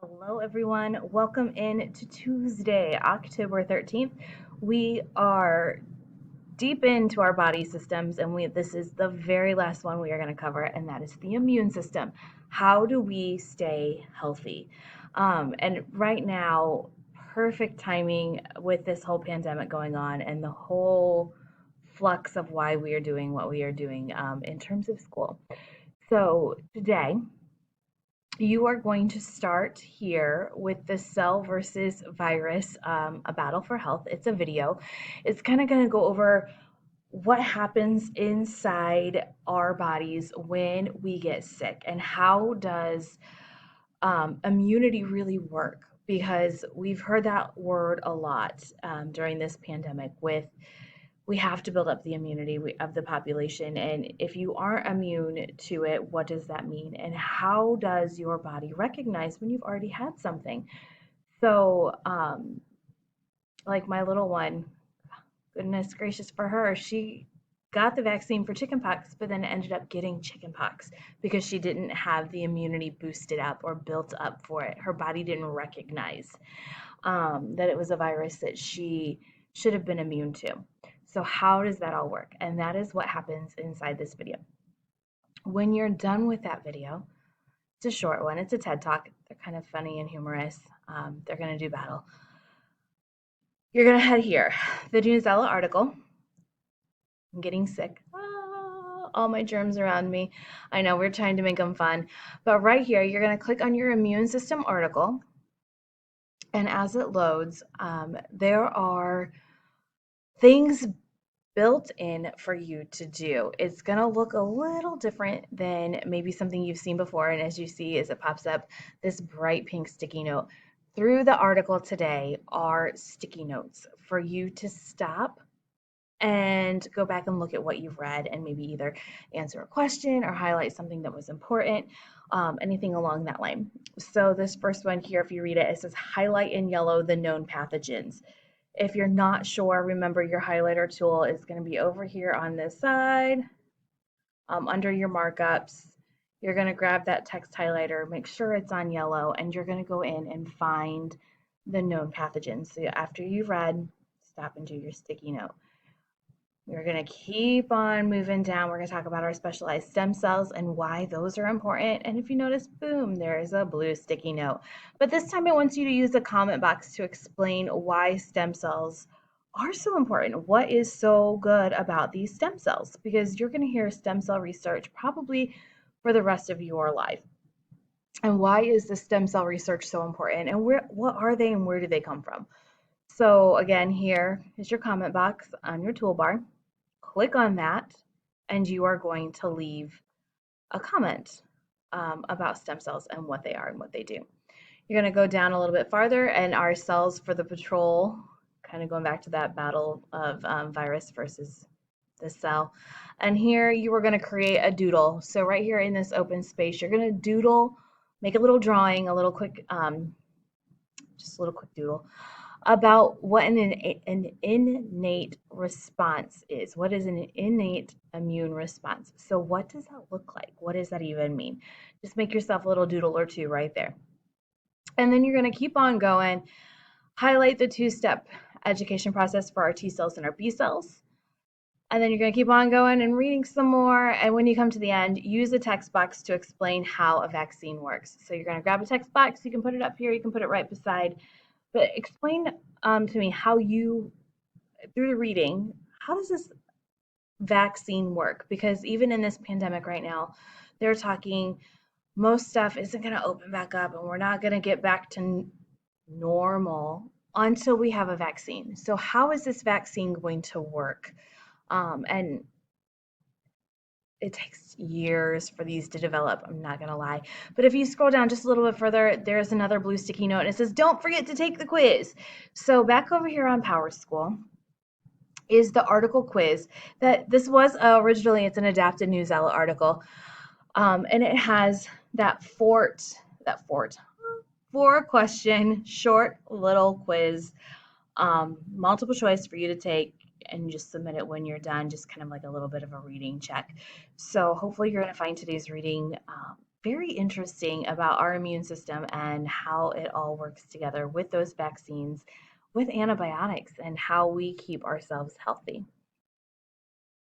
Hello, everyone. Welcome in to Tuesday, October 13th. We are deep into our body systems, and this is the very last one we are going to cover, and that is the immune system. How do we stay healthy? And right now, perfect timing with this whole pandemic going on and the whole flux of why we are doing what we are doing in terms of school. So, today, you are going to start here with the cell versus virus, a battle for health. It's a video. It's kind of going to go over what happens inside our bodies when we get sick and how does immunity really work, because we've heard that word a lot during this pandemic with we have to build up the immunity of the population. And if you aren't immune to it, what does that mean? And how does your body recognize when you've already had something? So, like my little one, goodness gracious for her, she got the vaccine for chickenpox, but then ended up getting chickenpox because she didn't have the immunity boosted up or built up for it. Her body didn't recognize that it was a virus that she should have been immune to. So how does that all work? And that is what happens inside this video. When you're done with that video, it's a short one. It's a TED Talk. They're kind of funny and humorous. They're going to do battle. You're going to head here. The Newsella article. I'm getting sick. All my germs around me. I know we're trying to make them fun. But right here, you're going to click on your immune system article. And as it loads, there are things built in for you to do. It's going to look a little different than maybe something you've seen before. And as you see, as it pops up, this bright pink sticky note. Through the article today are sticky notes for you to stop and go back and look at what you've read and maybe either answer a question or highlight something that was important, anything along that line. So this first one here, if you read it, it says highlight in yellow the known pathogens. If you're not sure, remember your highlighter tool is going to be over here on this side, under your markups. You're going to grab that text highlighter, make sure it's on yellow, and you're going to go in and find the known pathogens. So after you've read, stop and do your sticky note. We're going to keep on moving down. We're going to talk about our specialized stem cells and why those are important. And if you notice, boom, there's a blue sticky note. But this time it wants you to use the comment box to explain why stem cells are so important. What is so good about these stem cells? Because you're going to hear stem cell research probably for the rest of your life. And why is the stem cell research so important? And what are they and where do they come from? So again, here is your comment box on your toolbar. Click on that, and you are going to leave a comment about stem cells and what they are and what they do. You're going to go down a little bit farther, and our cells for the patrol, kind of going back to that battle of virus versus the cell. And here you are going to create a doodle. So right here in this open space, you're going to doodle, make a little drawing, a little quick, just a little quick doodle about what an innate response is. What is an innate immune response? So what does that look like? What does that even mean? Just make yourself a little doodle or two right there. And then you're going to keep on going, highlight the two-step education process for our T cells and our B cells. And then you're going to keep on going and reading some more. And when you come to the end, use the text box to explain how a vaccine works. So you're going to grab a text box. You can put it up here. You can put it right beside. But explain to me how you, through the reading, how does this vaccine work? Because even in this pandemic right now, they're talking most stuff isn't going to open back up and we're not going to get back to normal until we have a vaccine. So how is this vaccine going to work? And it takes years for these to develop, I'm not going to lie. But if you scroll down just a little bit further, there's another blue sticky note and it says, don't forget to take the quiz. So back over here on PowerSchool is the article quiz that this was originally, it's an adapted Newsella article. And it has that four question, short little quiz, multiple choice for you to take and just submit it when you're done, just kind of like a little bit of a reading check. So hopefully you're going to find today's reading very interesting about our immune system and how it all works together with those vaccines, with antibiotics, and how we keep ourselves healthy.